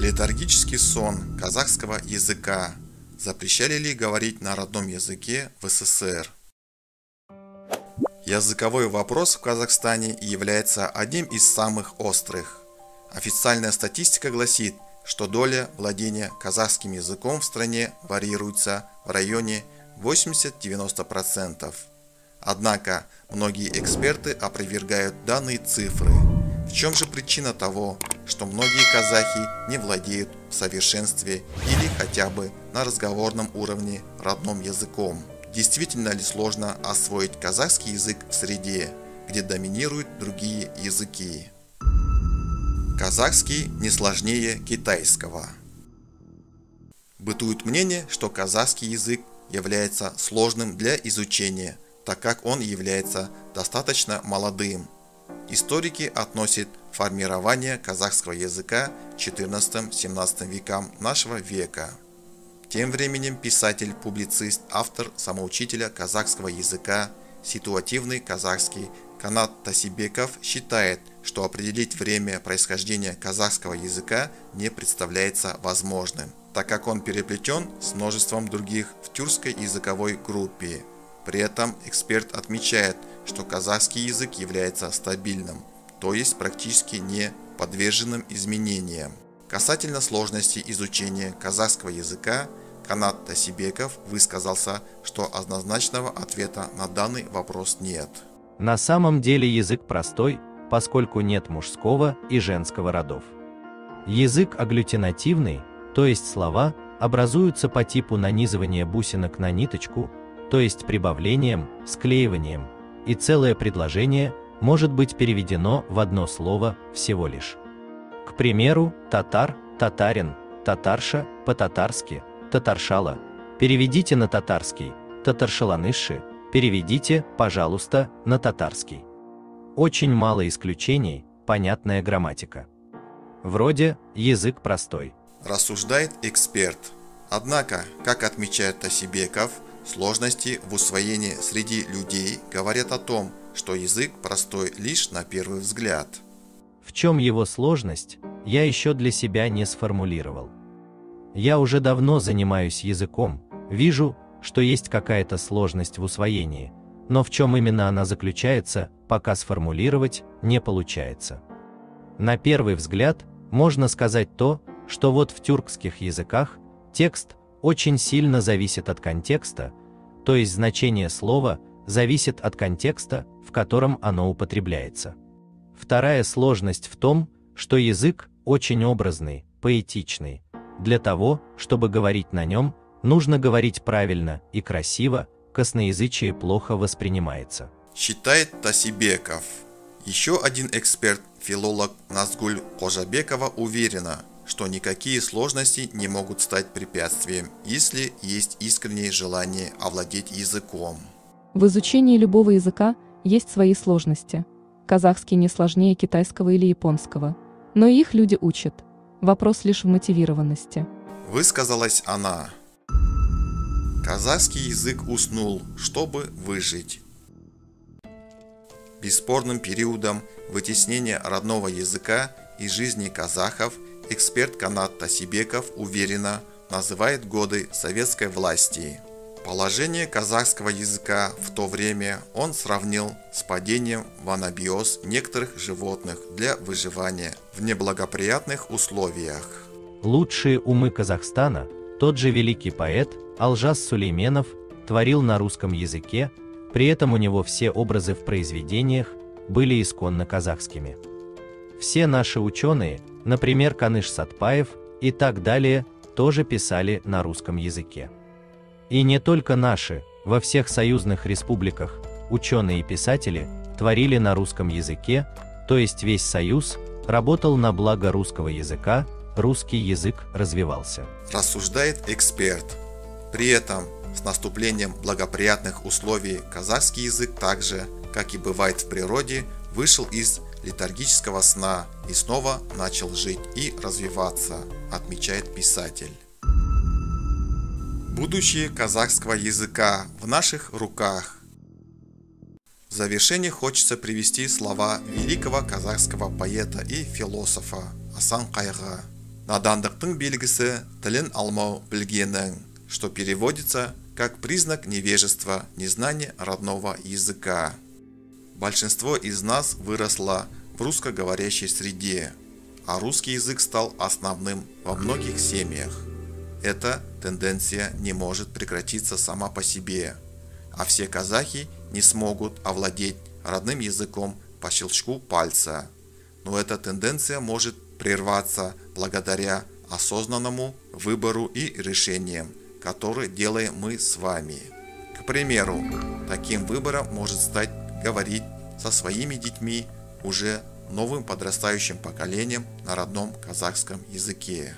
Летаргический сон казахского языка. Запрещали ли говорить на родном языке в СССР? Языковой вопрос в Казахстане является одним из самых острых. Официальная статистика гласит, что доля владения казахским языком в стране варьируется в районе 80-90%. Однако многие эксперты опровергают данные цифры. В чем же причина того, что многие казахи не владеют в совершенстве или хотя бы на разговорном уровне родным языком? Действительно ли сложно освоить казахский язык в среде, где доминируют другие языки? Казахский не сложнее китайского. Бытует мнение, что казахский язык является сложным для изучения, так как он является достаточно молодым. Историки относят формирование казахского языка к XIV-XVII векам нашего века. Тем временем писатель, публицист, автор самоучителя казахского языка, ситуативный казахский Канат Тасибеков считает, что определить время происхождения казахского языка не представляется возможным, так как он переплетен с множеством других в тюркской языковой группе. При этом эксперт отмечает, что казахский язык является стабильным, то есть практически не подверженным изменениям. Касательно сложности изучения казахского языка, Канат Тасибеков высказался, что однозначного ответа на данный вопрос нет. На самом деле язык простой, поскольку нет мужского и женского родов. Язык агглютинативный, то есть слова образуются по типу нанизывания бусинок на ниточку, то есть прибавлением, склеиванием, и целое предложение может быть переведено в одно слово всего лишь. К примеру, татар, татарин, татарша, по-татарски, татаршала. Переведите на татарский, татаршаланыши, переведите, пожалуйста, на татарский. Очень мало исключений, понятная грамматика. Вроде язык простой. Рассуждает эксперт. Однако, как отмечает Тасибеков, сложности в усвоении среди людей говорят о том, что язык простой лишь на первый взгляд. В чем его сложность, я еще для себя не сформулировал. Я уже давно занимаюсь языком, вижу, что есть какая-то сложность в усвоении, но в чем именно она заключается, пока сформулировать не получается. На первый взгляд можно сказать то, что вот в тюркских языках текст очень сильно зависит от контекста, то есть значение слова зависит от контекста, в котором оно употребляется. Вторая сложность в том, что язык очень образный, поэтичный. Для того, чтобы говорить на нем, нужно говорить правильно и красиво, косноязычие плохо воспринимается. Считает Тасибеков. Еще один эксперт, филолог Назгуль Кожабекова уверена, что никакие сложности не могут стать препятствием, если есть искреннее желание овладеть языком. В изучении любого языка есть свои сложности. Казахский не сложнее китайского или японского, но и их люди учат. Вопрос лишь в мотивированности. Высказалась она. Казахский язык уснул, чтобы выжить. Бесспорным периодом вытеснения родного языка из жизни казахов эксперт Канат Тасибеков уверенно называет годы советской власти. Положение казахского языка в то время он сравнил с падением в анабиоз некоторых животных для выживания в неблагоприятных условиях. Лучшие умы Казахстана, тот же великий поэт Алжас Сулейменов, творил на русском языке, при этом у него все образы в произведениях были исконно казахскими. Все наши ученые, например, Каныш Сатпаев и так далее, тоже писали на русском языке. И не только наши, во всех союзных республиках ученые и писатели творили на русском языке, то есть весь союз работал на благо русского языка, русский язык развивался. Рассуждает эксперт. При этом с наступлением благоприятных условий казахский язык также, как и бывает в природе, вышел из летаргического сна и снова начал жить и развиваться, отмечает писатель. Будущее казахского языка в наших руках. В завершение хочется привести слова великого казахского поэта и философа Асан Кайга. Надандықтың белгісі тілін алмау білгенің, что переводится как признак невежества, незнания родного языка. Большинство из нас выросло в русскоговорящей среде, а русский язык стал основным во многих семьях. Эта тенденция не может прекратиться сама по себе, а все казахи не смогут овладеть родным языком по щелчку пальца. Но эта тенденция может прерваться благодаря осознанному выбору и решениям, которые делаем мы с вами. К примеру, таким выбором может стать говорить со своими детьми уже новым подрастающим поколением на родном казахском языке.